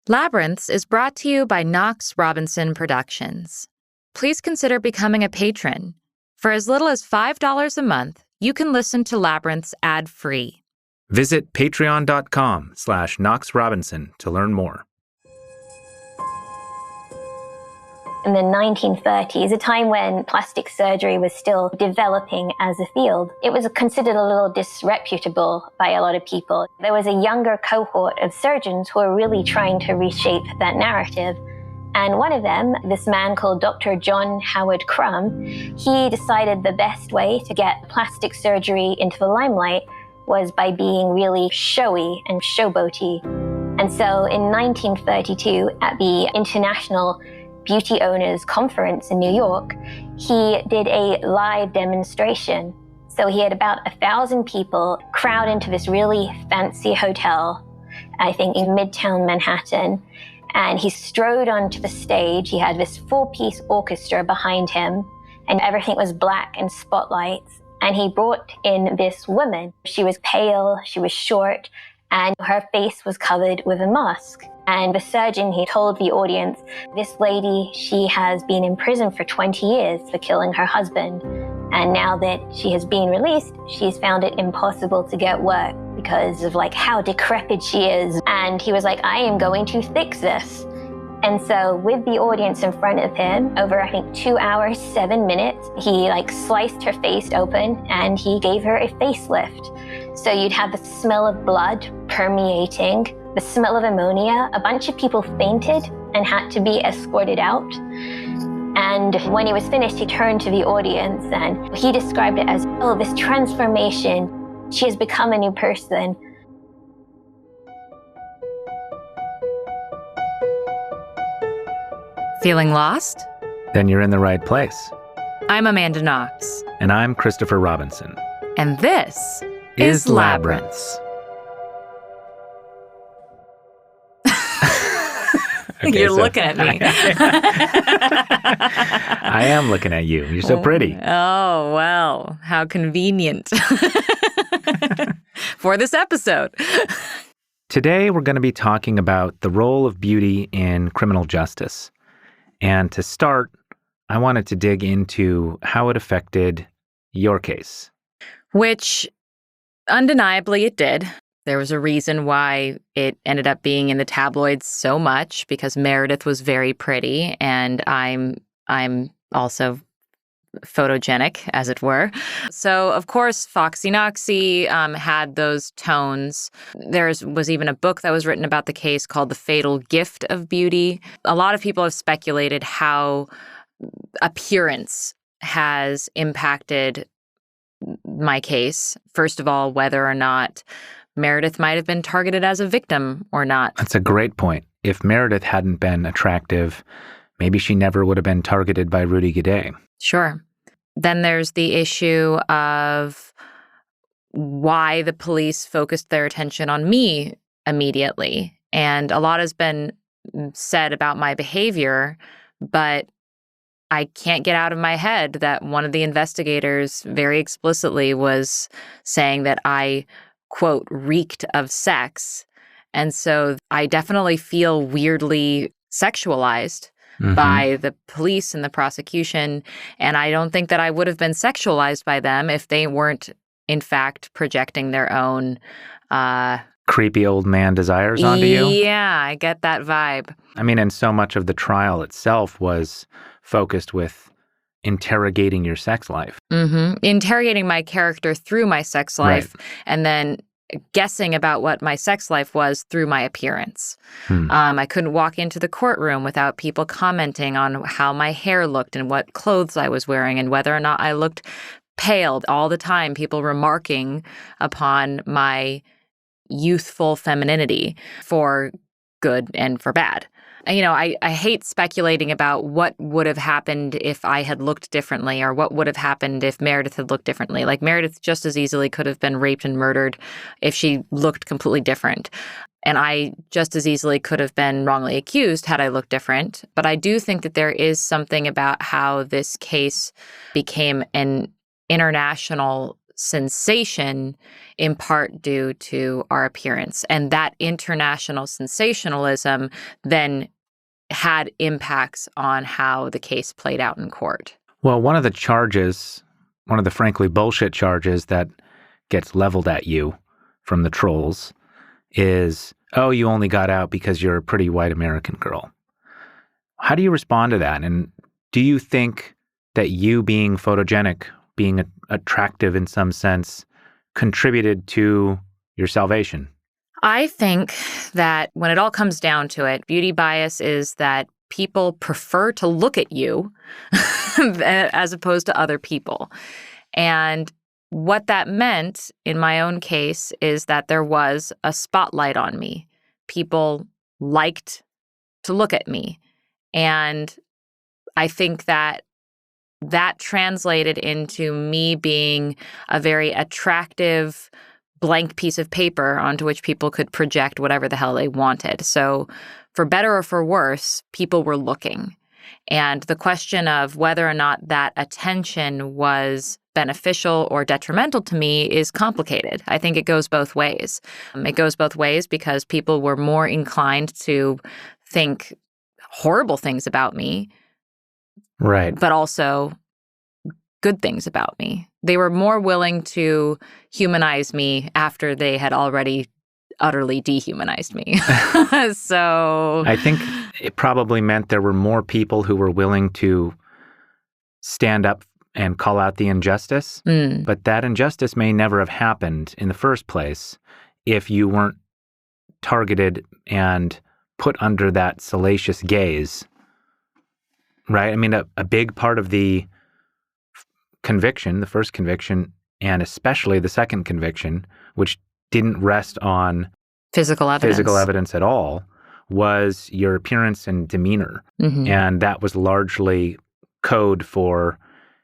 Labyrinths is brought to you by Knox Robinson Productions. Please consider becoming a patron. For as little as $5 a month, you can listen to Labyrinths ad-free. Visit patreon.com/Knox Robinson to learn more. In the 1930s, a time when plastic surgery was still developing as a field, it was considered a little disreputable by a lot of people. There was a younger cohort of surgeons who were really trying to reshape that narrative. And one of them, this man called Dr. John Howard Crum, he decided the best way to get plastic surgery into the limelight was by being really showy and showboaty. And so in 1932, at the International Beauty Owners Conference in New York, he did a live demonstration. So he had about 1,000 people crowd into this really fancy hotel, I think in Midtown Manhattan, and he strode onto the stage. He had this full-piece orchestra behind him, and everything was black and spotlights. And he brought in this woman. She was pale, she was short, and her face was covered with a mask. And the surgeon, he told the audience, this lady, she has been in prison for 20 years for killing her husband. And now that she has been released, she's found it impossible to get work because of how decrepit she is. And he was like, I am going to fix this. And so with the audience in front of him, over I think 2 hours, 7 minutes, he sliced her face open and he gave her a facelift. So you'd have the smell of blood permeating, the smell of ammonia. A bunch of people fainted and had to be escorted out. And when he was finished, he turned to the audience and he described it as, oh, this transformation, she has become a new person. Feeling lost? Then you're in the right place. I'm Amanda Knox. And I'm Christopher Robinson. And this is Labyrinths. Okay, You're looking at me. I am looking at you. You're so pretty. Oh, well, how convenient for this episode. Today, we're going to be talking about the role of beauty in criminal justice. And to start, I wanted to dig into how it affected your case. Which, undeniably, it did. There was a reason why it ended up being in the tabloids so much, because Meredith was very pretty, and I'm also photogenic, as it were. So, of course, Foxy Noxy had those tones. There was even a book that was written about the case called The Fatal Gift of Beauty. A lot of people have speculated how appearance has impacted my case. First of all, whether or not Meredith might have been targeted as a victim or not. That's a great point. If Meredith hadn't been attractive, maybe she never would have been targeted by Rudy Guede. Sure. Then there's the issue of why the police focused their attention on me immediately. And a lot has been said about my behavior, but I can't get out of my head that one of the investigators very explicitly was saying that I, quote, reeked of sex. And so I definitely feel weirdly sexualized by the police and the prosecution. And I don't think that I would have been sexualized by them if they weren't, in fact, projecting their own creepy old man desires onto you. Yeah, I get that vibe. I mean, and so much of the trial itself was focused with interrogating your sex life. Interrogating my character through my sex life, right. And then guessing about what my sex life was through my appearance. I couldn't walk into the courtroom without people commenting on how my hair looked and what clothes I was wearing and whether or not I looked pale. All the time, people remarking upon my youthful femininity for good and for bad. You know, I hate speculating about what would have happened if I had looked differently or what would have happened if Meredith had looked differently. Like, Meredith just as easily could have been raped and murdered if she looked completely different. And I just as easily could have been wrongly accused had I looked different. But I do think that there is something about how this case became an international sensation in part due to our appearance. And that international sensationalism then had impacts on how the case played out in court. Well, one of the frankly bullshit charges that gets leveled at you from the trolls is, oh, you only got out because you're a pretty white American girl. How do you respond to that? And do you think that you being photogenic, being attractive in some sense, contributed to your salvation? I think that when it all comes down to it, beauty bias is that people prefer to look at you as opposed to other people. And what that meant in my own case is that there was a spotlight on me. People liked to look at me. And I think that translated into me being a very attractive blank piece of paper onto which people could project whatever the hell they wanted. So for better or for worse, people were looking. And the question of whether or not that attention was beneficial or detrimental to me is complicated. I think it goes both ways. It goes both ways because people were more inclined to think horrible things about me. Right. But also good things about me. They were more willing to humanize me after they had already utterly dehumanized me. So I think it probably meant there were more people who were willing to stand up and call out the injustice. But that injustice may never have happened in the first place if you weren't targeted and put under that salacious gaze. Right? I mean, a big part of the conviction, the first conviction, and especially the second conviction, which didn't rest on physical evidence at all, was your appearance and demeanor. Mm-hmm. And that was largely code for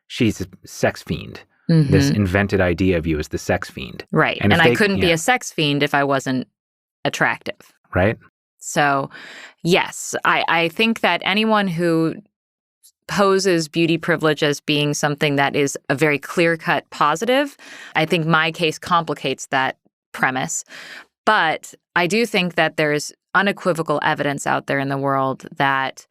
she's a sex fiend. Mm-hmm. This invented idea of you as the sex fiend. Right. And I couldn't be a sex fiend if I wasn't attractive. Right. So, yes, I think that anyone who poses beauty privilege as being something that is a very clear-cut positive, I think my case complicates that premise. But I do think that there's unequivocal evidence out there in the world that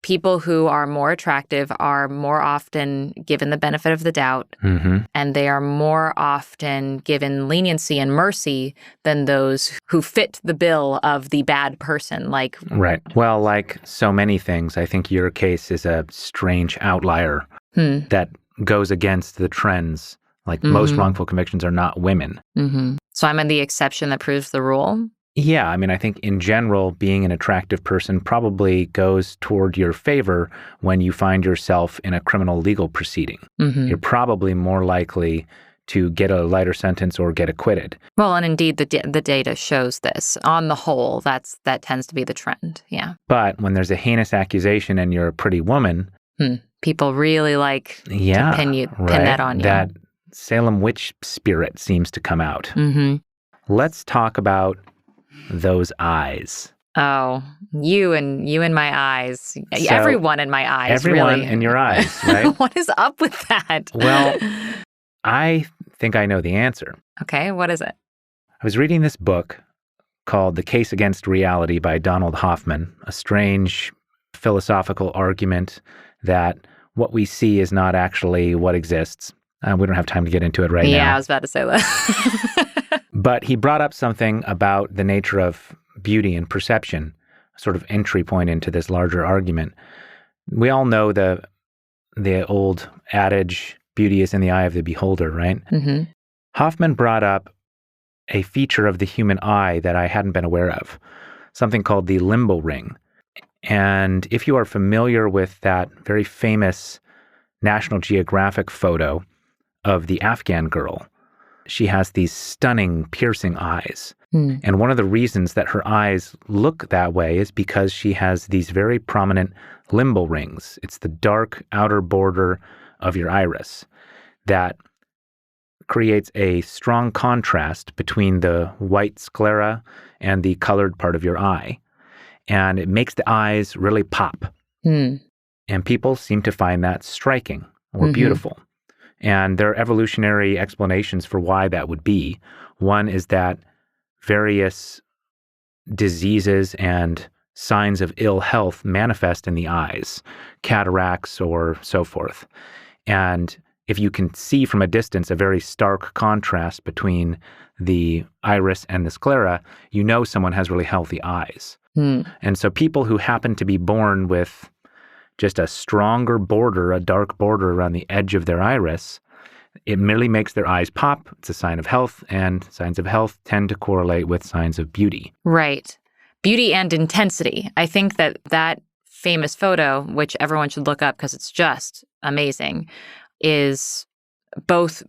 people who are more attractive are more often given the benefit of the doubt, and they are more often given leniency and mercy than those who fit the bill of the bad person. Right. Well, like so many things, I think your case is a strange outlier that goes against the trends. Like most wrongful convictions are not women. So I'm in the exception that proves the rule? Yeah, I mean, I think in general, being an attractive person probably goes toward your favor when you find yourself in a criminal legal proceeding. You're probably more likely to get a lighter sentence or get acquitted. Well, and indeed, the data shows this. On the whole, that tends to be the trend, yeah. But when there's a heinous accusation and you're a pretty woman... People really like to pin that on you. That Salem witch spirit seems to come out. Let's talk about those eyes. Oh, you and my eyes. So everyone in my eyes, everyone really. In your eyes, right? What is up with that? Well, I think I know the answer. Okay, what is it? I was reading this book called The Case Against Reality by Donald Hoffman, a strange philosophical argument that what we see is not actually what exists. We don't have time to get into it right now. Yeah, I was about to say that. But he brought up something about the nature of beauty and perception, sort of entry point into this larger argument. We all know the old adage, beauty is in the eye of the beholder, right? Hoffman brought up a feature of the human eye that I hadn't been aware of, something called the limbo ring. And if you are familiar with that very famous National Geographic photo of the Afghan girl, she has these stunning, piercing eyes. And one of the reasons that her eyes look that way is because she has these very prominent limbo rings. It's the dark outer border of your iris that creates a strong contrast between the white sclera and the colored part of your eye. And it makes the eyes really pop. And people seem to find that striking or beautiful. And there are evolutionary explanations for why that would be. One is that various diseases and signs of ill health manifest in the eyes, cataracts or so forth. And if you can see from a distance a very stark contrast between the iris and the sclera, you know someone has really healthy eyes. And so people who happen to be born with just a stronger border, a dark border around the edge of their iris, it merely makes their eyes pop. It's a sign of health, and signs of health tend to correlate with signs of beauty. Right. Beauty and intensity. I think that famous photo, which everyone should look up because it's just amazing, is both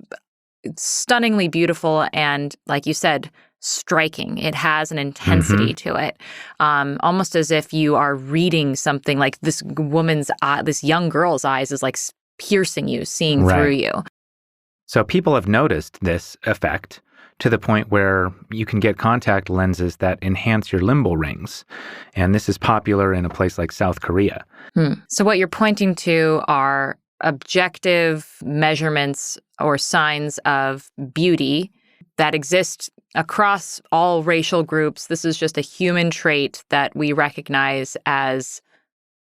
stunningly beautiful and, like you said, striking. It has an intensity to it, almost as if you are reading something. Like this woman's eye, this young girl's eyes is like piercing you, seeing through you. So people have noticed this effect to the point where you can get contact lenses that enhance your limbal rings. And this is popular in a place like South Korea. So what you're pointing to are objective measurements or signs of beauty that exist across all racial groups. This is just a human trait that we recognize as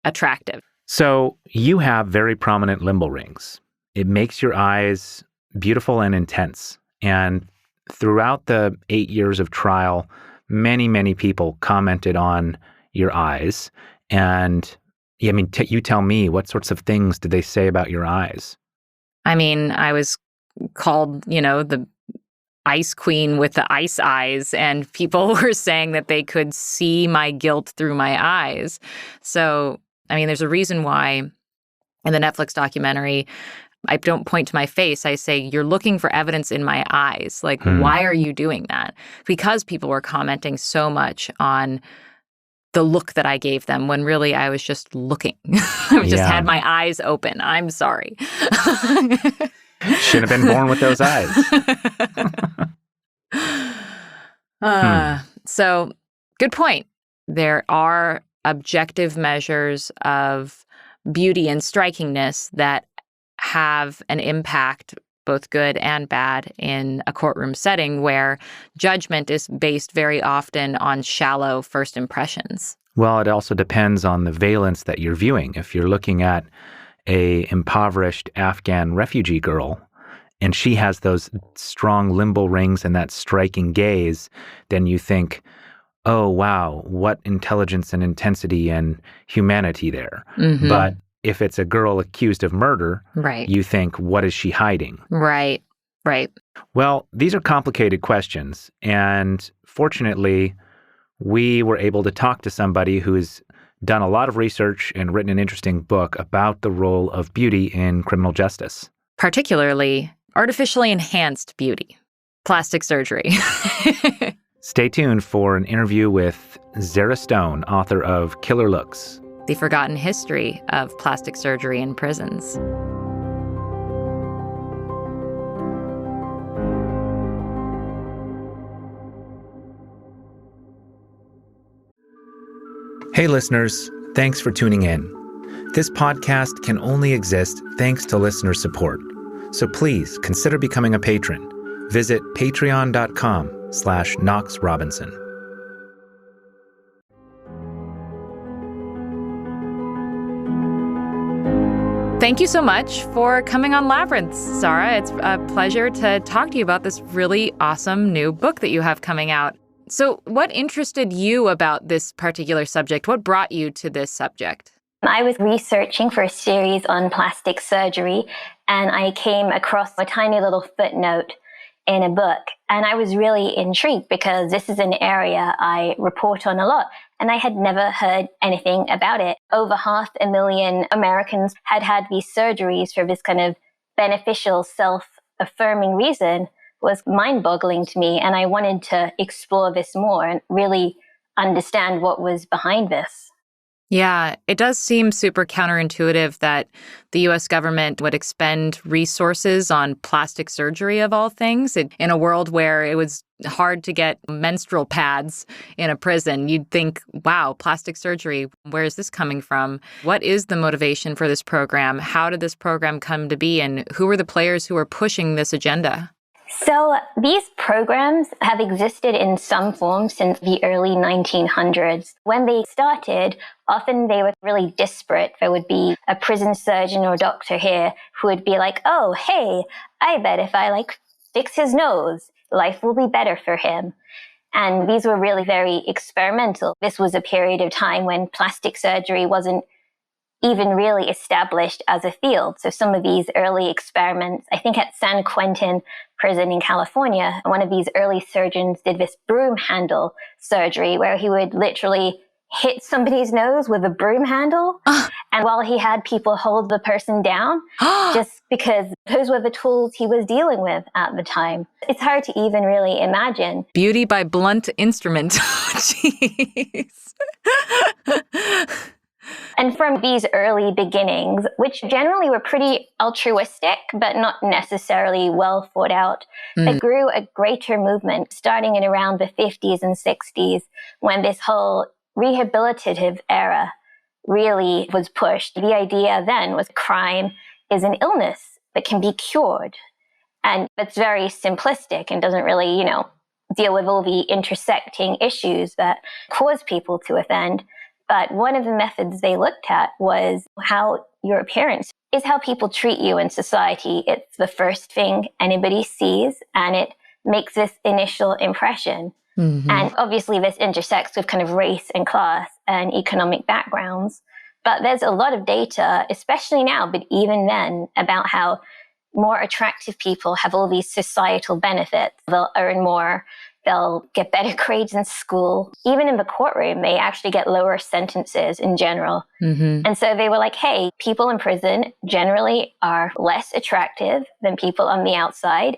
attractive. So you have very prominent limbal rings. It makes your eyes beautiful and intense. And throughout the 8 years of trial, many, many people commented on your eyes. And I mean, you tell me, what sorts of things did they say about your eyes? I mean, I was called, the ice queen with the ice eyes, and people were saying that they could see my guilt through my eyes. So, I mean, there's a reason why in the Netflix documentary, I don't point to my face. I say, you're looking for evidence in my eyes. Like, why are you doing that? Because people were commenting so much on the look that I gave them when really I was just looking. I just had my eyes open. I'm sorry. Should have been born with those eyes. So, good point. There are objective measures of beauty and strikingness that have an impact, both good and bad, in a courtroom setting where judgment is based very often on shallow first impressions. Well, it also depends on the valence that you're viewing. If you're looking at a impoverished Afghan refugee girl and she has those strong limbal rings and that striking gaze, then you think, oh, wow, what intelligence and intensity and humanity there. But if it's a girl accused of murder, you think, what is she hiding? Right. Well, these are complicated questions. And fortunately, we were able to talk to somebody who's done a lot of research and written an interesting book about the role of beauty in criminal justice. Particularly artificially enhanced beauty, plastic surgery. Stay tuned for an interview with Zara Stone, author of Killer Looks: The Forgotten History of Plastic Surgery in Prisons. Hey listeners, thanks for tuning in. This podcast can only exist thanks to listener support. So please consider becoming a patron. Visit patreon.com/Knox Robinson. Thank you so much for coming on Labyrinth, Zara. It's a pleasure to talk to you about this really awesome new book that you have coming out. So what interested you about this particular subject? What brought you to this subject? I was researching for a series on plastic surgery, and I came across a tiny little footnote in a book. And I was really intrigued because this is an area I report on a lot, and I had never heard anything about it. Over 500,000 Americans had had these surgeries for this kind of beneficial, self-affirming reason. Was mind-boggling to me, and I wanted to explore this more and really understand what was behind this. Yeah, it does seem super counterintuitive that the US government would expend resources on plastic surgery of all things in a world where it was hard to get menstrual pads in a prison. You'd think, wow, plastic surgery, where is this coming from? What is the motivation for this program? How did this program come to be? And who are the players who are pushing this agenda? So these programs have existed in some form since the early 1900s. When they started, often they were really disparate. There would be a prison surgeon or doctor here who would be like, oh, hey, I bet if I fix his nose, life will be better for him. And these were really very experimental. This was a period of time when plastic surgery wasn't even really established as a field. So some of these early experiments, I think at San Quentin prison in California, one of these early surgeons did this broom handle surgery where he would literally hit somebody's nose with a broom handle. And while he had people hold the person down, just because those were the tools he was dealing with at the time. It's hard to even really imagine. Beauty by blunt instrument. Jeez. And from these early beginnings, which generally were pretty altruistic, but not necessarily well thought out, it grew a greater movement starting in around the 50s and 60s when this whole rehabilitative era really was pushed. The idea then was crime is an illness that can be cured. And it's very simplistic and doesn't really, deal with all the intersecting issues that cause people to offend. But one of the methods they looked at was how your appearance is how people treat you in society. It's the first thing anybody sees, and it makes this initial impression. Mm-hmm. And obviously this intersects with kind of race and class and economic backgrounds. But there's a lot of data, especially now, but even then, about how more attractive people have all these societal benefits. They'll earn more. They'll get better grades in school. Even in the courtroom, they actually get lower sentences in general. Mm-hmm. And so they were like, hey, people in prison generally are less attractive than people on the outside.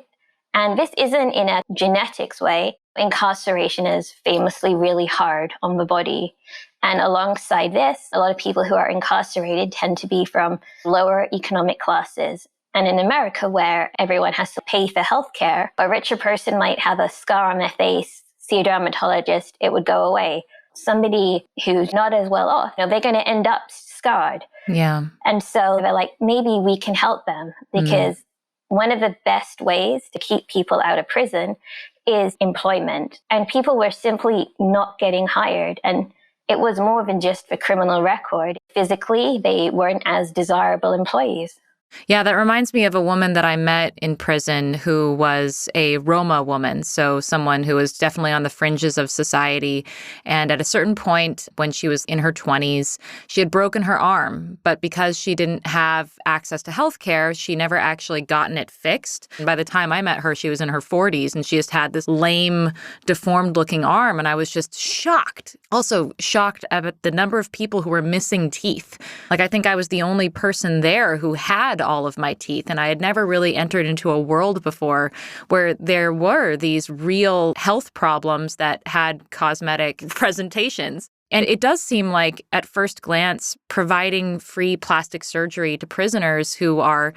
And this isn't in a genetics way. Incarceration is famously really hard on the body. And alongside this, a lot of people who are incarcerated tend to be from lower economic classes. And in America, where everyone has to pay for healthcare, a richer person might have a scar on their face, see a dermatologist, it would go away. Somebody who's not as well off, they're going to end up scarred. Yeah. And so they're like, maybe we can help them because one of the best ways to keep people out of prison is employment. And people were simply not getting hired. And it was more than just the criminal record. Physically, they weren't as desirable employees. Yeah, that reminds me of a woman that I met in prison who was a Roma woman, so someone who was definitely on the fringes of society. And at a certain point, when she was in her 20s, she had broken her arm. But because she didn't have access to health care, she never actually gotten it fixed. And by the time I met her, she was in her 40s, and she just had this lame, deformed-looking arm. And I was just shocked. Also shocked at the number of people who were missing teeth. I think I was the only person there who had all of my teeth. And I had never really entered into a world before where there were these real health problems that had cosmetic presentations. And it does seem like, at first glance, providing free plastic surgery to prisoners who are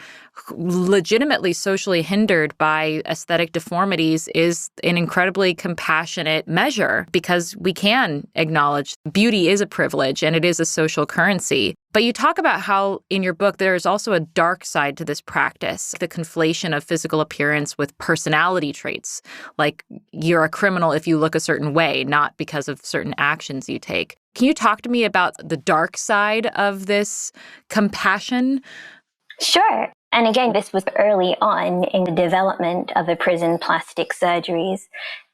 legitimately socially hindered by aesthetic deformities is an incredibly compassionate measure, because we can acknowledge beauty is a privilege and it is a social currency. But you talk about how in your book there is also a dark side to this practice, the conflation of physical appearance with personality traits. Like, you're a criminal if you look a certain way, not because of certain actions you take. Can you talk to me about the dark side of this compassion? Sure. And again, this was early on in the development of the prison plastic surgeries.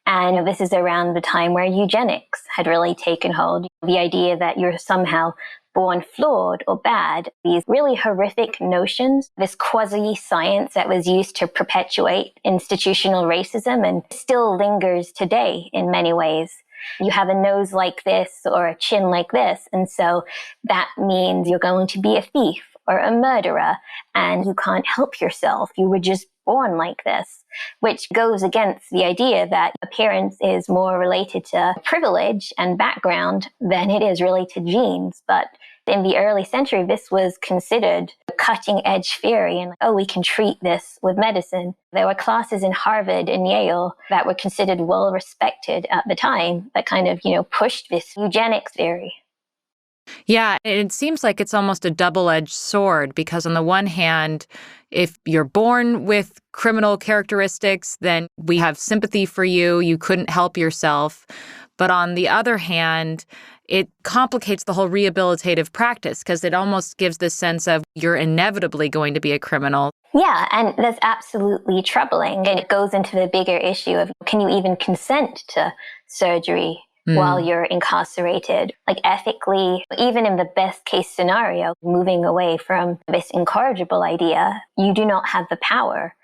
And this is around the time where eugenics had really taken hold. The idea that you're somehow born flawed or bad, these really horrific notions, this quasi-science that was used to perpetuate institutional racism and still lingers today in many ways. You have a nose like this or a chin like this, and so that means you're going to be a thief or a murderer, and you can't help yourself. You were just born like this, which goes against the idea that appearance is more related to privilege and background than it is related to genes. But in the early century, this was considered a cutting edge theory and, oh, we can treat this with medicine. There were classes in Harvard and Yale that were considered well respected at the time that kind of, pushed this eugenics theory. Yeah, it seems like it's almost a double-edged sword because on the one hand, if you're born with criminal characteristics, then we have sympathy for you. You couldn't help yourself. But on the other hand, it complicates the whole rehabilitative practice because it almost gives this sense of you're inevitably going to be a criminal. Yeah, and that's absolutely troubling. And it goes into the bigger issue of, can you even consent to surgery while you're incarcerated? Like ethically, even in the best case scenario, moving away from this incorrigible idea, you do not have the power.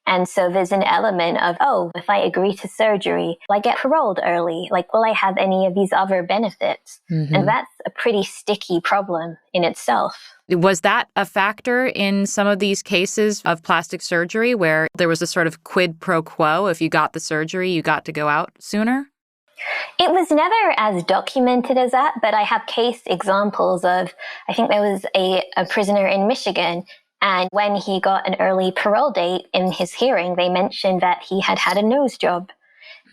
And so there's an element of, oh, if I agree to surgery, will I get paroled early? Like, will I have any of these other benefits? And that's a pretty sticky problem in itself. Was that a factor in some of these cases of plastic surgery where there was a sort of quid pro quo? If you got the surgery, you got to go out sooner? It was never as documented as that, but I have case examples of, I think there was a prisoner in Michigan, and when he got an early parole date in his hearing, they mentioned that he had had a nose job.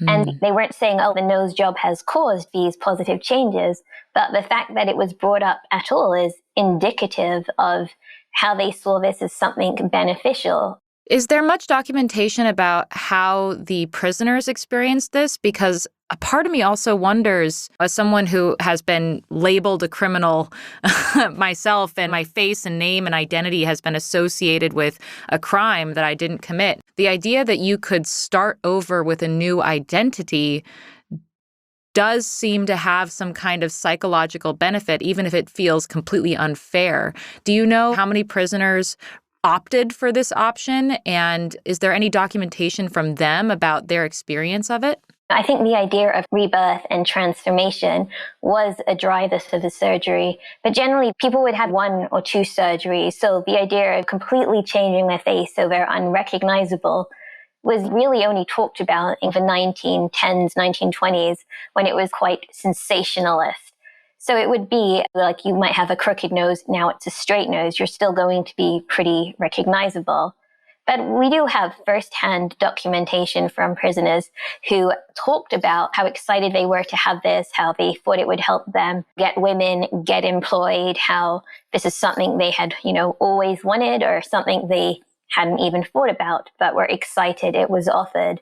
And they weren't saying, oh, the nose job has caused these positive changes, but the fact that it was brought up at all is indicative of how they saw this as something beneficial. Is there much documentation about how the prisoners experienced this? Because a part of me also wonders, as someone who has been labeled a criminal myself, and my face and name and identity has been associated with a crime that I didn't commit, the idea that you could start over with a new identity does seem to have some kind of psychological benefit, even if it feels completely unfair. Do you know how many prisoners opted for this option? And is there any documentation from them about their experience of it? I think the idea of rebirth and transformation was a driver for the surgery, but generally people would have 1 or 2 surgeries. So the idea of completely changing their face so they're unrecognizable was really only talked about in the 1910s, 1920s, when it was quite sensationalist. So it would be like you might have a crooked nose, now it's a straight nose. You're still going to be pretty recognizable. But we do have firsthand documentation from prisoners who talked about how excited they were to have this, how they thought it would help them get women, get employed, how this is something they had, always wanted or something they hadn't even thought about, but were excited it was offered.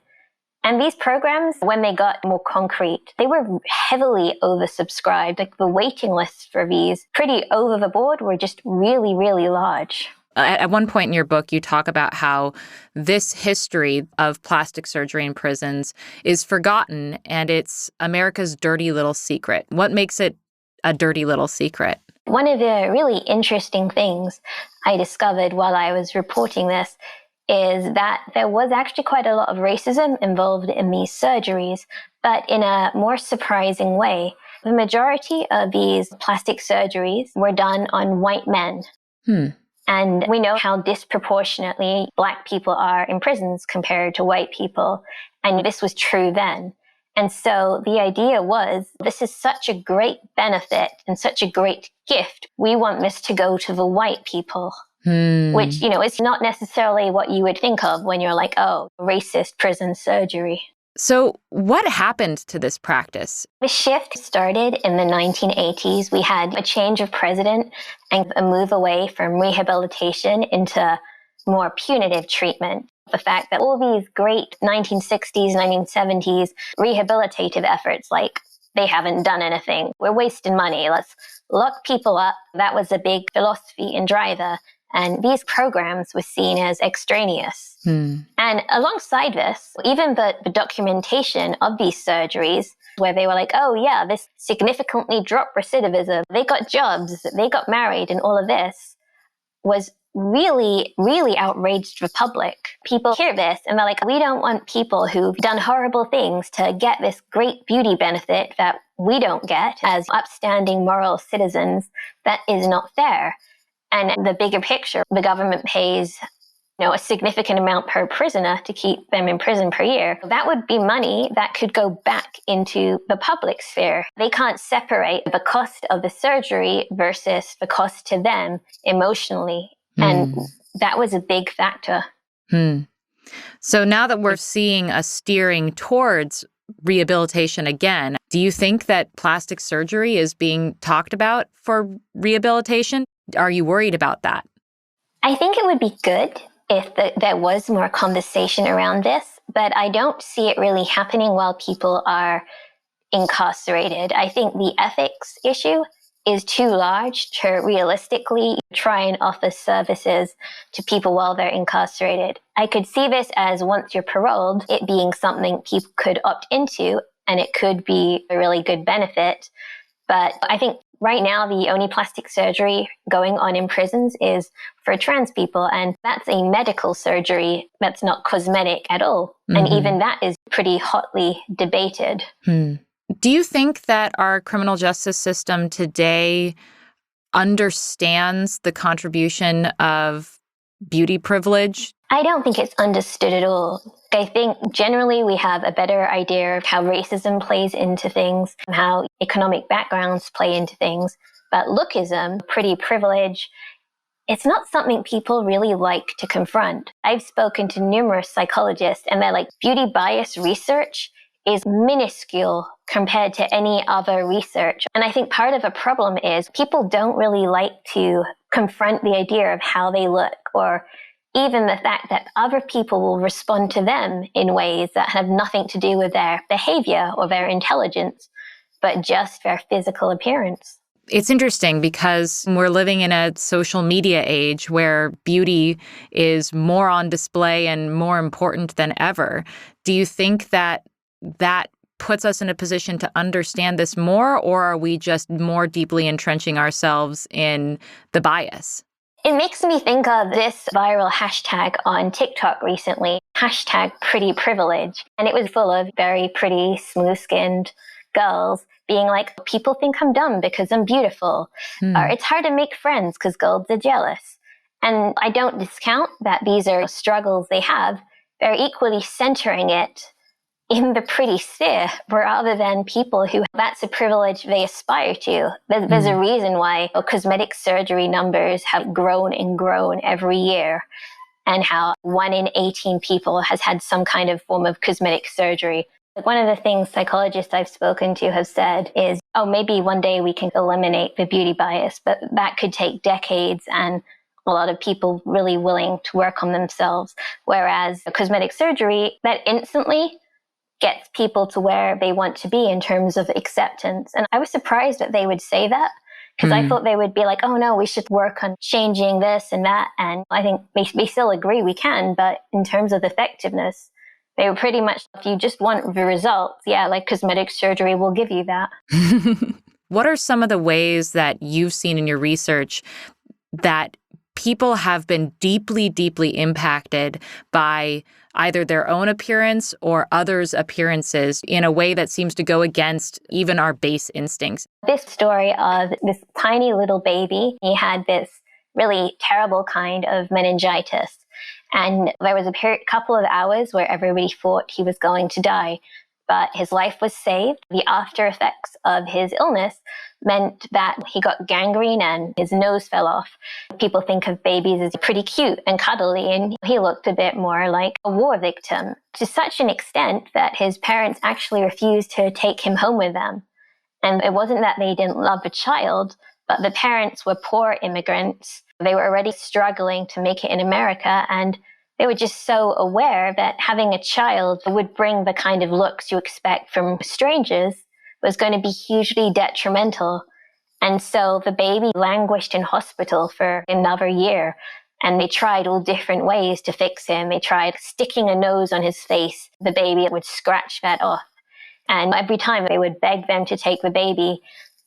And these programs, when they got more concrete, they were heavily oversubscribed. Like the waiting lists for these, pretty over the board, were just really, really large. At one point in your book, you talk about how this history of plastic surgery in prisons is forgotten, and it's America's dirty little secret. What makes it a dirty little secret? One of the really interesting things I discovered while I was reporting this is that there was actually quite a lot of racism involved in these surgeries, but in a more surprising way. The majority of these plastic surgeries were done on white men. And we know how disproportionately Black people are in prisons compared to white people. And this was true then. And so the idea was, this is such a great benefit and such a great gift. We want this to go to the white people. Which, is not necessarily what you would think of when you're like, oh, racist prison surgery. So what happened to this practice? The shift started in the 1980s. We had a change of president and a move away from rehabilitation into more punitive treatment. The fact that all these great 1960s, 1970s rehabilitative efforts, like they haven't done anything. We're wasting money. Let's lock people up. That was a big philosophy and driver. And these programs were seen as extraneous. And alongside this, even the documentation of these surgeries, where they were like, oh yeah, this significantly dropped recidivism, they got jobs, they got married, and all of this was really, really outraged the public. People hear this and they're like, we don't want people who've done horrible things to get this great beauty benefit that we don't get as upstanding moral citizens. That is not fair. And the bigger picture, the government pays a significant amount per prisoner to keep them in prison per year. That would be money that could go back into the public sphere. They can't separate the cost of the surgery versus the cost to them emotionally. And that was a big factor. So now that we're seeing a steering towards rehabilitation again, do you think that plastic surgery is being talked about for rehabilitation? Are you worried about that? I think it would be good if there was more conversation around this, but I don't see it really happening while people are incarcerated. I think the ethics issue is too large to realistically try and offer services to people while they're incarcerated. I could see this as once you're paroled, it being something people could opt into, and it could be a really good benefit. But I think right now, the only plastic surgery going on in prisons is for trans people, and that's a medical surgery that's not cosmetic at all. And even that is pretty hotly debated. Do you think that our criminal justice system today understands the contribution of beauty privilege? I don't think it's understood at all. I think generally we have a better idea of how racism plays into things, and how economic backgrounds play into things. But lookism, pretty privilege, it's not something people really like to confront. I've spoken to numerous psychologists, and they're like, beauty bias research is minuscule compared to any other research. And I think part of a problem is people don't really like to confront the idea of how they look, or even the fact that other people will respond to them in ways that have nothing to do with their behavior or their intelligence, but just their physical appearance. It's interesting because we're living in a social media age where beauty is more on display and more important than ever. Do you think that puts us in a position to understand this more, or are we just more deeply entrenching ourselves in the bias? It makes me think of this viral hashtag on TikTok recently, hashtag pretty privilege. And it was full of very pretty, smooth-skinned girls being like, people think I'm dumb because I'm beautiful. Or it's hard to make friends because girls are jealous. And I don't discount that these are struggles they have. They're equally centering it in the pretty sphere rather than people who that's a privilege they aspire to. There's a reason why cosmetic surgery numbers have grown and grown every year, and how 1 in 18 people has had some kind of form of cosmetic surgery. One of the things psychologists I've spoken to have said is, maybe one day we can eliminate the beauty bias, but that could take decades and a lot of people really willing to work on themselves. Whereas cosmetic surgery, that instantly gets people to where they want to be in terms of acceptance. And I was surprised that they would say that, because I thought they would be like, oh no, we should work on changing this and that. And I think they still agree we can, but in terms of effectiveness, they were pretty much, if you just want the results, like cosmetic surgery will give you that. What are some of the ways that you've seen in your research that people have been deeply, deeply impacted by either their own appearance or others' appearances in a way that seems to go against even our base instincts? This story of this tiny little baby, he had this really terrible kind of meningitis. And there was a couple of hours where everybody thought he was going to die, but his life was saved. The after effects of his illness meant that he got gangrene and his nose fell off. People think of babies as pretty cute and cuddly, and he looked a bit more like a war victim, to such an extent that his parents actually refused to take him home with them. And it wasn't that they didn't love the child, but the parents were poor immigrants. They were already struggling to make it in America, and they were just so aware that having a child would bring the kind of looks you expect from strangers was going to be hugely detrimental. And so the baby languished in hospital for another year, and they tried all different ways to fix him. They tried sticking a nose on his face. The baby would scratch that off. And every time they would beg them to take the baby,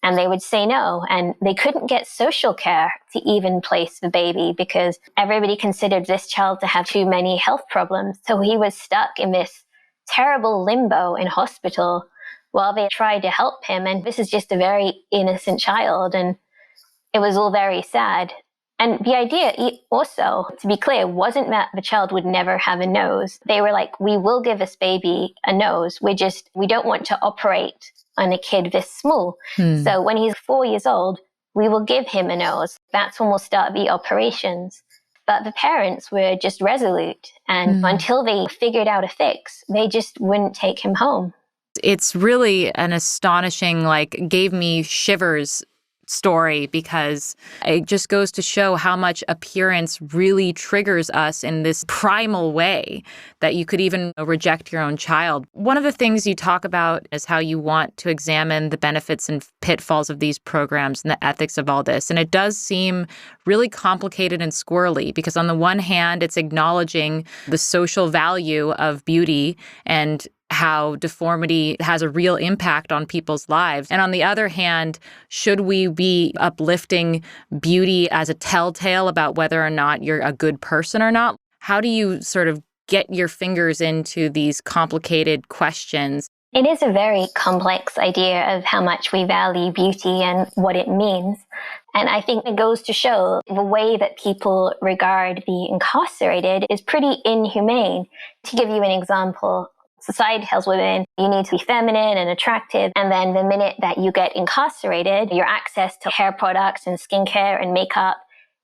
and they would say no. And they couldn't get social care to even place the baby because everybody considered this child to have too many health problems. So he was stuck in this terrible limbo in hospital while they tried to help him. And this is just a very innocent child. And it was all very sad. And the idea also, to be clear, wasn't that the child would never have a nose. They were like, we will give this baby a nose. We don't want to operate on a kid this small. So when he's 4 years old, we will give him a nose. That's when we'll start the operations. But the parents were just resolute. And until they figured out a fix, they just wouldn't take him home. It's really an astonishing, gave me shivers story, because it just goes to show how much appearance really triggers us in this primal way that you could even reject your own child. One of the things you talk about is how you want to examine the benefits and pitfalls of these programs and the ethics of all this. And it does seem really complicated and squirrely, because on the one hand, it's acknowledging the social value of beauty and how deformity has a real impact on people's lives. And on the other hand, should we be uplifting beauty as a telltale about whether or not you're a good person or not? How do you sort of get your fingers into these complicated questions? It is a very complex idea of how much we value beauty and what it means. And I think it goes to show the way that people regard the incarcerated is pretty inhumane. To give you an example, society tells women you need to be feminine and attractive. And then the minute that you get incarcerated, your access to hair products and skincare and makeup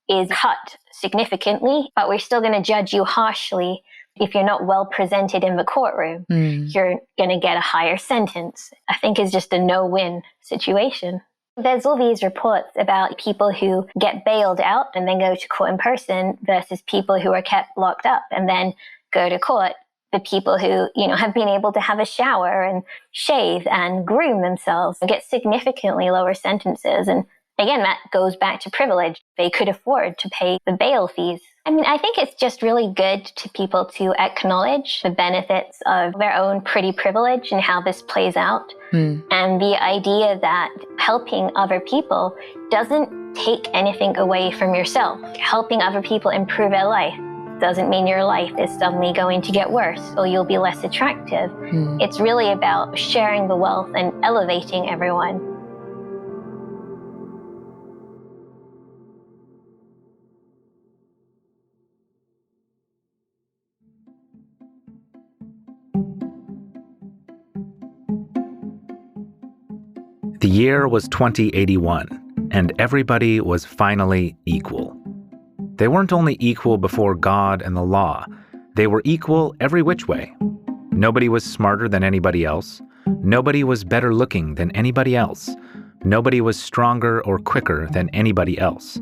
is cut significantly. But we're still going to judge you harshly if you're not well presented in the courtroom. You're going to get a higher sentence. I think it's just a no-win situation. There's all these reports about people who get bailed out and then go to court in person versus people who are kept locked up and then go to court. The people who, have been able to have a shower and shave and groom themselves get significantly lower sentences. And again, that goes back to privilege. They could afford to pay the bail fees. I think it's just really good to people to acknowledge the benefits of their own pretty privilege and how this plays out. And the idea that helping other people doesn't take anything away from yourself. Helping other people improve their life doesn't mean your life is suddenly going to get worse or you'll be less attractive. It's really about sharing the wealth and elevating everyone. The year was 2081, and everybody was finally equal. They weren't only equal before God and the law, they were equal every which way. Nobody was smarter than anybody else. Nobody was better looking than anybody else. Nobody was stronger or quicker than anybody else.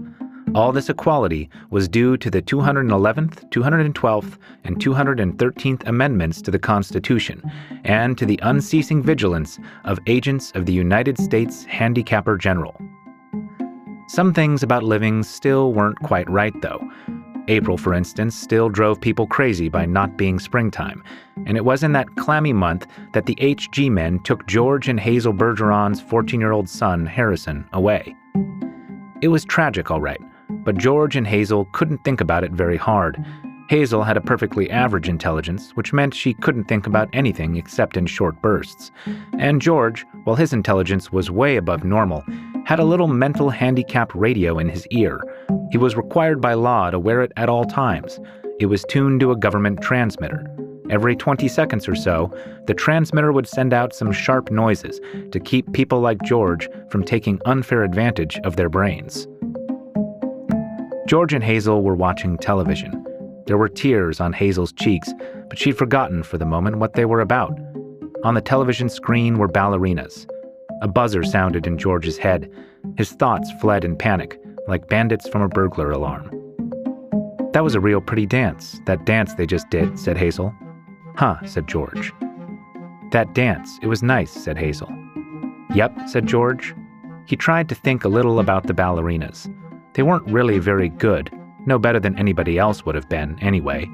All this equality was due to the 211th, 212th, and 213th Amendments to the Constitution, and to the unceasing vigilance of agents of the United States Handicapper General. Some things about living still weren't quite right, though. April, for instance, still drove people crazy by not being springtime, and it was in that clammy month that the HG men took George and Hazel Bergeron's 14-year-old son, Harrison, away. It was tragic, all right, but George and Hazel couldn't think about it very hard. Hazel had a perfectly average intelligence, which meant she couldn't think about anything except in short bursts. And George, while his intelligence was way above normal, had a little mental handicap radio in his ear. He was required by law to wear it at all times. It was tuned to a government transmitter. Every 20 seconds or so, the transmitter would send out some sharp noises to keep people like George from taking unfair advantage of their brains. George and Hazel were watching television. There were tears on Hazel's cheeks, but she'd forgotten for the moment what they were about. On the television screen were ballerinas. A buzzer sounded in George's head. His thoughts fled in panic, like bandits from a burglar alarm. "That was a real pretty dance, that dance they just did," said Hazel. "Huh," said George. "That dance, it was nice," said Hazel. "Yep," said George. He tried to think a little about the ballerinas. They weren't really very good, no better than anybody else would have been, anyway.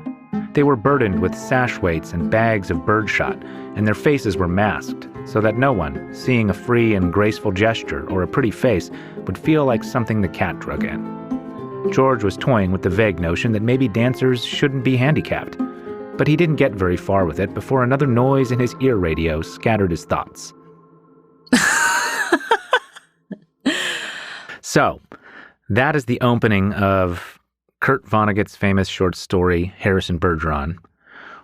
They were burdened with sash weights and bags of birdshot, and their faces were masked, so that no one, seeing a free and graceful gesture or a pretty face, would feel like something the cat drug in. George was toying with the vague notion that maybe dancers shouldn't be handicapped, but he didn't get very far with it before another noise in his ear radio scattered his thoughts. So, That is the opening of Kurt Vonnegut's famous short story, Harrison Bergeron,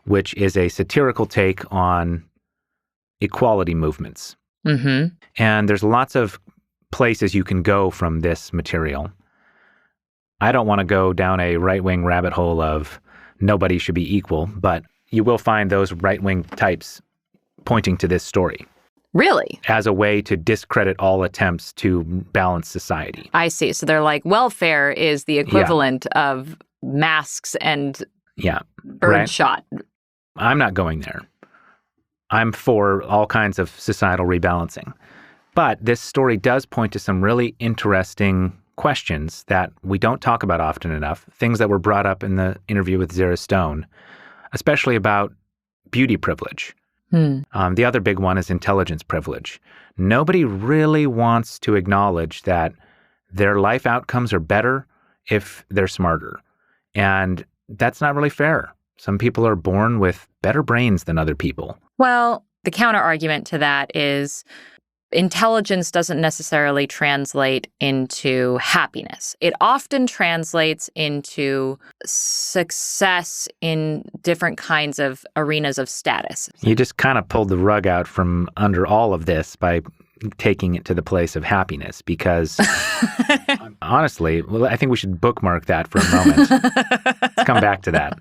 which is a satirical take on equality movements. Mm-hmm. And there's lots of places you can go from this material. I don't want to go down a right-wing rabbit hole of nobody should be equal, but you will find those right-wing types pointing to this story. Really? As a way to discredit all attempts to balance society. I see. So they're like, welfare is the equivalent of masks and birdshot. I'm not going there. I'm for all kinds of societal rebalancing. But this story does point to some really interesting questions that we don't talk about often enough, things that were brought up in the interview with Zara Stone, especially about beauty privilege. The other big one is intelligence privilege. Nobody really wants to acknowledge that their life outcomes are better if they're smarter. And that's not really fair. Some people are born with better brains than other people. Well, the counter argument to that is intelligence doesn't necessarily translate into happiness. It often translates into success in different kinds of arenas of status. You just kind of pulled the rug out from under all of this by taking it to the place of happiness because honestly, well, I think we should bookmark that for a moment. Let's come back to that.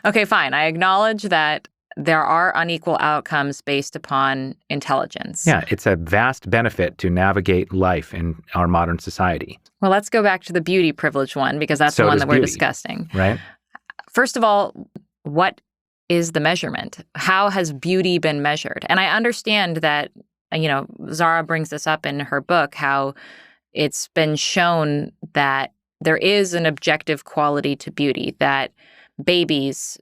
Okay, fine. I acknowledge that there are unequal outcomes based upon intelligence. Yeah, it's a vast benefit to navigate life in our modern society. Well, let's go back to the beauty privilege one, because that's the one that we're discussing. Right. First of all, what is the measurement? How has beauty been measured? And I understand that, Zara brings this up in her book, how it's been shown that there is an objective quality to beauty, that babies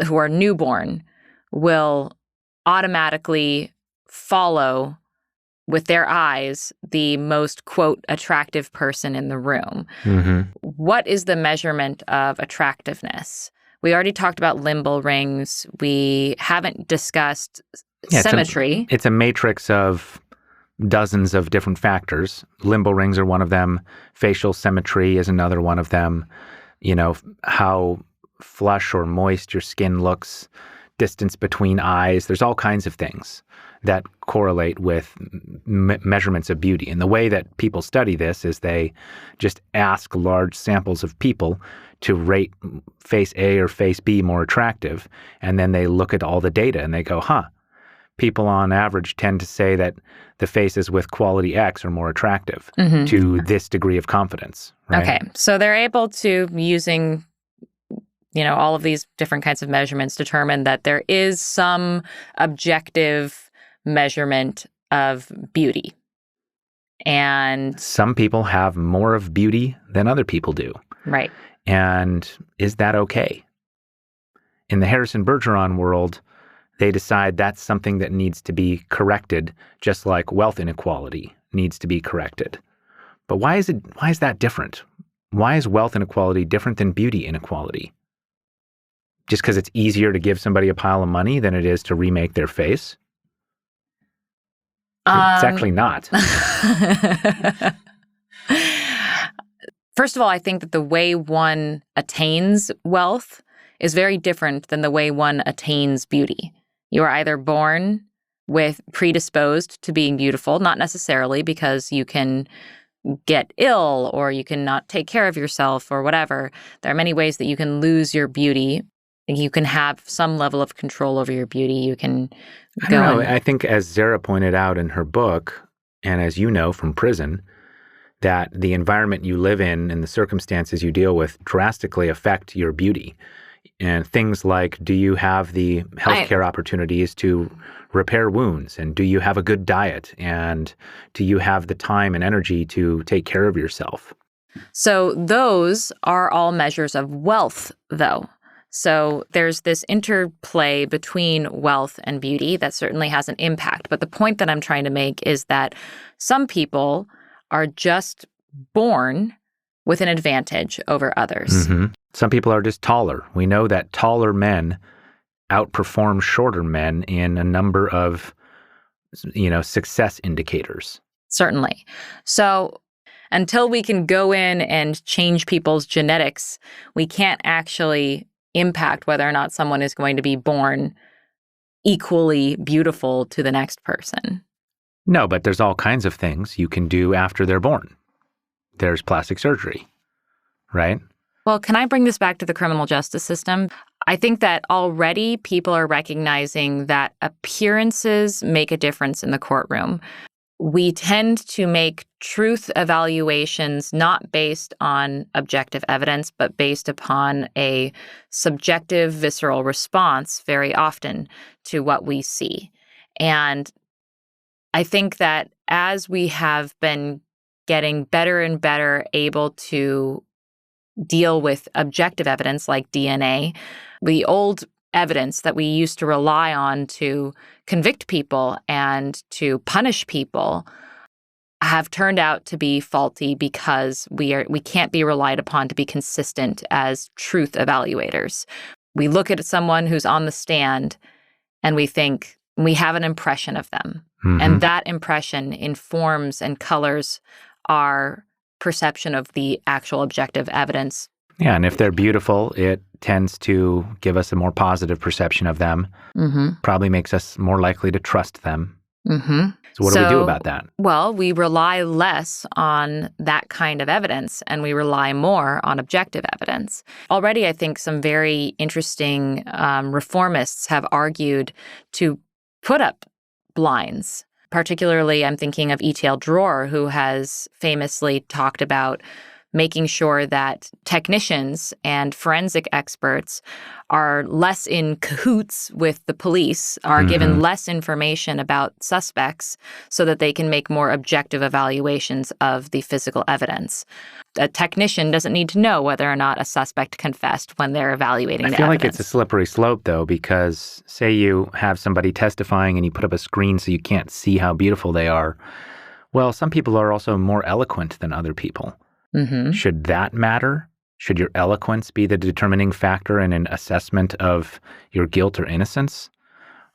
who are newborn will automatically follow with their eyes the most, quote, attractive person in the room. Mm-hmm. What is the measurement of attractiveness? We already talked about limbal rings. We haven't discussed symmetry. It's a matrix of dozens of different factors. Limbal rings are one of them. Facial symmetry is another one of them. How flush or moist your skin looks, distance between eyes. There's all kinds of things that correlate with measurements of beauty. And the way that people study this is they just ask large samples of people to rate face A or face B more attractive. And then they look at all the data and they go, people on average tend to say that the faces with quality X are more attractive to this degree of confidence. Right? Okay. So they're able to, using all of these different kinds of measurements, determine that there is some objective measurement of beauty. And some people have more of beauty than other people do. Right. And is that okay? In the Harrison Bergeron world, they decide that's something that needs to be corrected, just like wealth inequality needs to be corrected. But why is that different? Why is wealth inequality different than beauty inequality? Just because it's easier to give somebody a pile of money than it is to remake their face? It's actually not. First of all, I think that the way one attains wealth is very different than the way one attains beauty. You are either born predisposed to being beautiful, not necessarily because you can get ill or you can not take care of yourself or whatever. There are many ways that you can lose your beauty. You can have some level of control over your beauty. You can I don't know. I think as Zara pointed out in her book, and as you know from prison, that the environment you live in and the circumstances you deal with drastically affect your beauty. And things like, do you have the healthcare opportunities to repair wounds? And do you have a good diet? And do you have the time and energy to take care of yourself? So those are all measures of wealth, though. So there's this interplay between wealth and beauty that certainly has an impact. But the point that I'm trying to make is that some people are just born with an advantage over others. Mm-hmm. Some people are just taller. We know that taller men outperform shorter men in a number of, success indicators. Certainly. So until we can go in and change people's genetics, we can't actually impact whether or not someone is going to be born equally beautiful to the next person. No, but there's all kinds of things you can do after they're born. There's plastic surgery, right? Well, can I bring this back to the criminal justice system? I think that already people are recognizing that appearances make a difference in the courtroom. We tend to make truth evaluations not based on objective evidence, but based upon a subjective, visceral response very often to what we see. And I think that as we have been getting better and better able to deal with objective evidence like DNA, the old evidence that we used to rely on to convict people and to punish people have turned out to be faulty because we can't be relied upon to be consistent as truth evaluators. We look at someone who's on the stand and we have an impression of them. Mm-hmm. And that impression informs and colors our perception of the actual objective evidence. Yeah, and if they're beautiful, it tends to give us a more positive perception of them. Mm-hmm. Probably makes us more likely to trust them. Mm-hmm. So what do we do about that? Well, we rely less on that kind of evidence, and we rely more on objective evidence. Already, I think some very interesting reformists have argued to put up blinds. Particularly, I'm thinking of E.T.L. Dror, who has famously talked about making sure that technicians and forensic experts are less in cahoots with the police, are given less information about suspects so that they can make more objective evaluations of the physical evidence. A technician doesn't need to know whether or not a suspect confessed when they're evaluating the evidence. I feel like it's a slippery slope, though, because say you have somebody testifying and you put up a screen so you can't see how beautiful they are. Well, some people are also more eloquent than other people. Mm-hmm. Should that matter? Should your eloquence be the determining factor in an assessment of your guilt or innocence?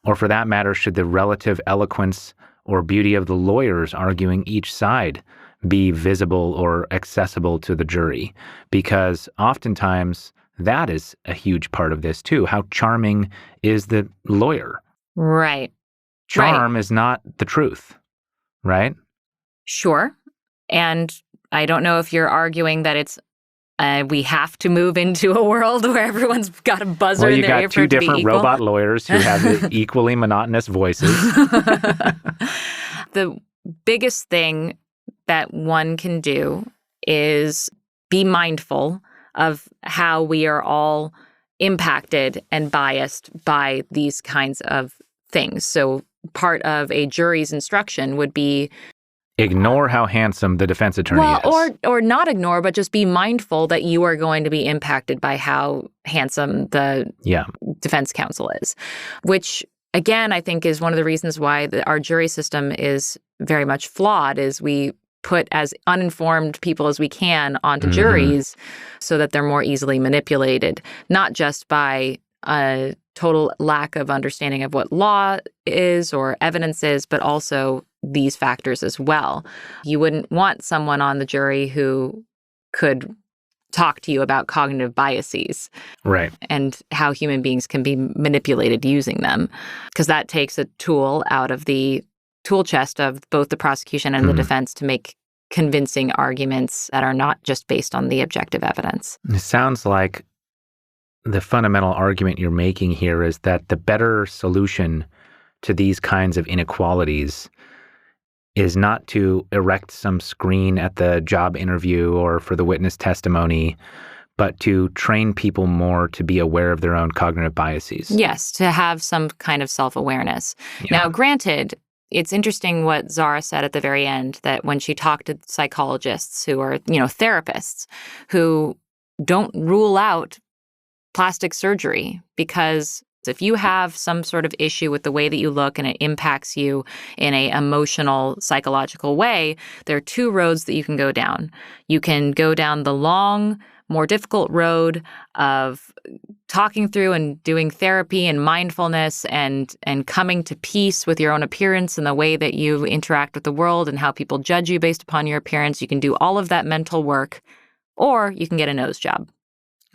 Or for that matter, should the relative eloquence or beauty of the lawyers arguing each side be visible or accessible to the jury? Because oftentimes that is a huge part of this too. How charming is the lawyer? Right. Charm is not the truth, right? Sure. And I don't know if you're arguing that it's we have to move into a world where everyone's got a buzzer in their ear for it to be equal. Well, you got two different robot lawyers who have equally monotonous voices. The biggest thing that one can do is be mindful of how we are all impacted and biased by these kinds of things. So part of a jury's instruction would be ignore how handsome the defense attorney is. Or not ignore, but just be mindful that you are going to be impacted by how handsome the defense counsel is, which, again, I think is one of the reasons why our jury system is very much flawed, is we put as uninformed people as we can onto juries so that they're more easily manipulated, not just by a total lack of understanding of what law is or evidence is, but also these factors as well. You wouldn't want someone on the jury who could talk to you about cognitive biases. Right. And how human beings can be manipulated using them, because that takes a tool out of the tool chest of both the prosecution and the defense to make convincing arguments that are not just based on the objective evidence. It sounds like the fundamental argument you're making here is that the better solution to these kinds of inequalities is not to erect some screen at the job interview or for the witness testimony, but to train people more to be aware of their own cognitive biases. Yes, to have some kind of self-awareness. Yeah. Now, granted, it's interesting what Zara said at the very end, that when she talked to psychologists who are, therapists, who don't rule out plastic surgery because If you have some sort of issue with the way that you look and it impacts you in a emotional, psychological way, there are two roads that you can go down. You can go down the long, more difficult road of talking through and doing therapy and mindfulness and coming to peace with your own appearance and the way that you interact with the world and how people judge you based upon your appearance. You can do all of that mental work, or you can get a nose job.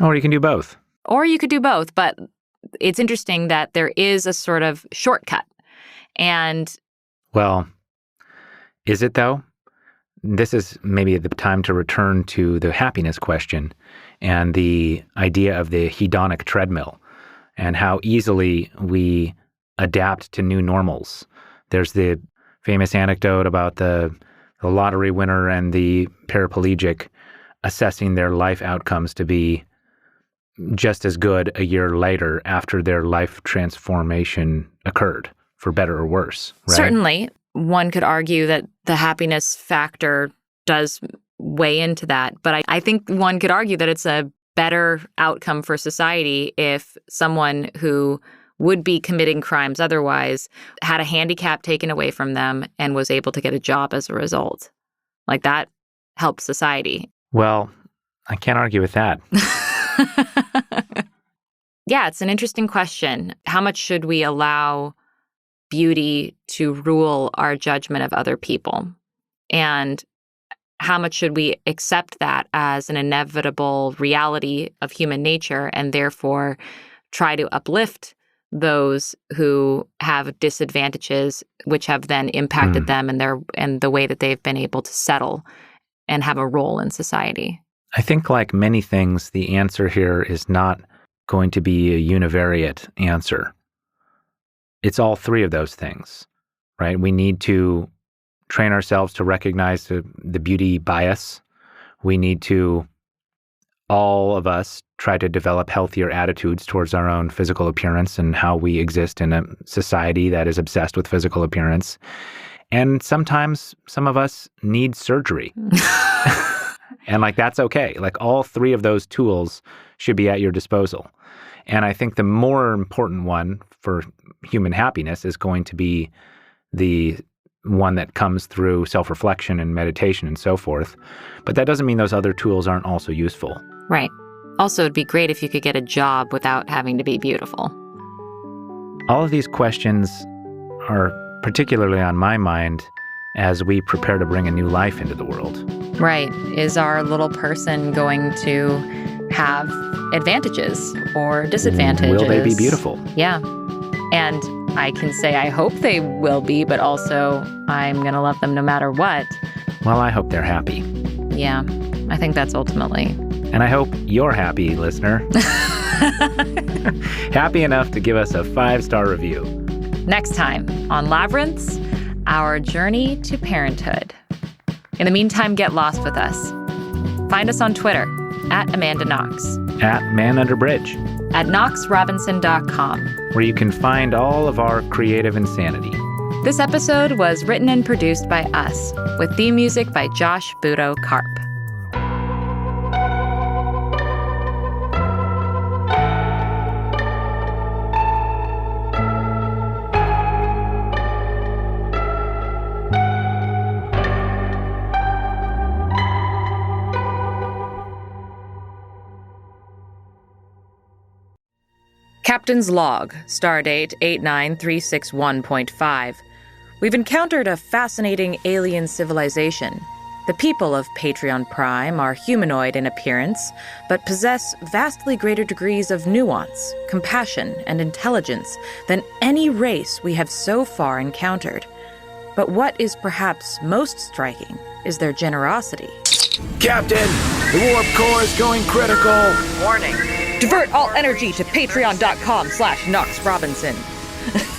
Or you can do both. Or you could do both, but it's interesting that there is a sort of shortcut. And well, is it though? This is maybe the time to return to the happiness question and the idea of the hedonic treadmill and how easily we adapt to new normals. There's the famous anecdote about the lottery winner and the paraplegic assessing their life outcomes to be just as good a year later after their life transformation occurred, for better or worse, right? Certainly, one could argue that the happiness factor does weigh into that. But I think one could argue that it's a better outcome for society if someone who would be committing crimes otherwise had a handicap taken away from them and was able to get a job as a result. Like, that helps society. Well, I can't argue with that. Yeah, it's an interesting question. How much should we allow beauty to rule our judgment of other people? And how much should we accept that as an inevitable reality of human nature and therefore try to uplift those who have disadvantages which have then impacted them and the way that they've been able to settle and have a role in society? I think, like many things, the answer here is not going to be a univariate answer. It's all three of those things, right? We need to train ourselves to recognize the beauty bias. We need to, all of us, try to develop healthier attitudes towards our own physical appearance and how we exist in a society that is obsessed with physical appearance. And sometimes some of us need surgery. And that's okay. All three of those tools should be at your disposal. And I think the more important one for human happiness is going to be the one that comes through self-reflection and meditation and so forth. But that doesn't mean those other tools aren't also useful. Right. Also, it'd be great if you could get a job without having to be beautiful. All of these questions are particularly on my mind as we prepare to bring a new life into the world. Right. Is our little person going to have advantages or disadvantages? Will they be beautiful? Yeah. And I can say I hope they will be, but also I'm going to love them no matter what. Well, I hope they're happy. Yeah, I think that's ultimately. And I hope you're happy, listener. Happy enough to give us a 5-star review. Next time on Labyrinths, our journey to parenthood. In the meantime, get lost with us. Find us on Twitter at Amanda Knox, at ManUnderBridge, at KnoxRobinson.com, where you can find all of our creative insanity. This episode was written and produced by us, with theme music by Josh Budo Karp. Captain's Log, Stardate 89361.5. We've encountered a fascinating alien civilization. The people of Patreon Prime are humanoid in appearance, but possess vastly greater degrees of nuance, compassion, and intelligence than any race we have so far encountered. But what is perhaps most striking is their generosity. Captain, the warp core is going critical. Warning. Divert all energy to patreon.com/KnoxRobinson.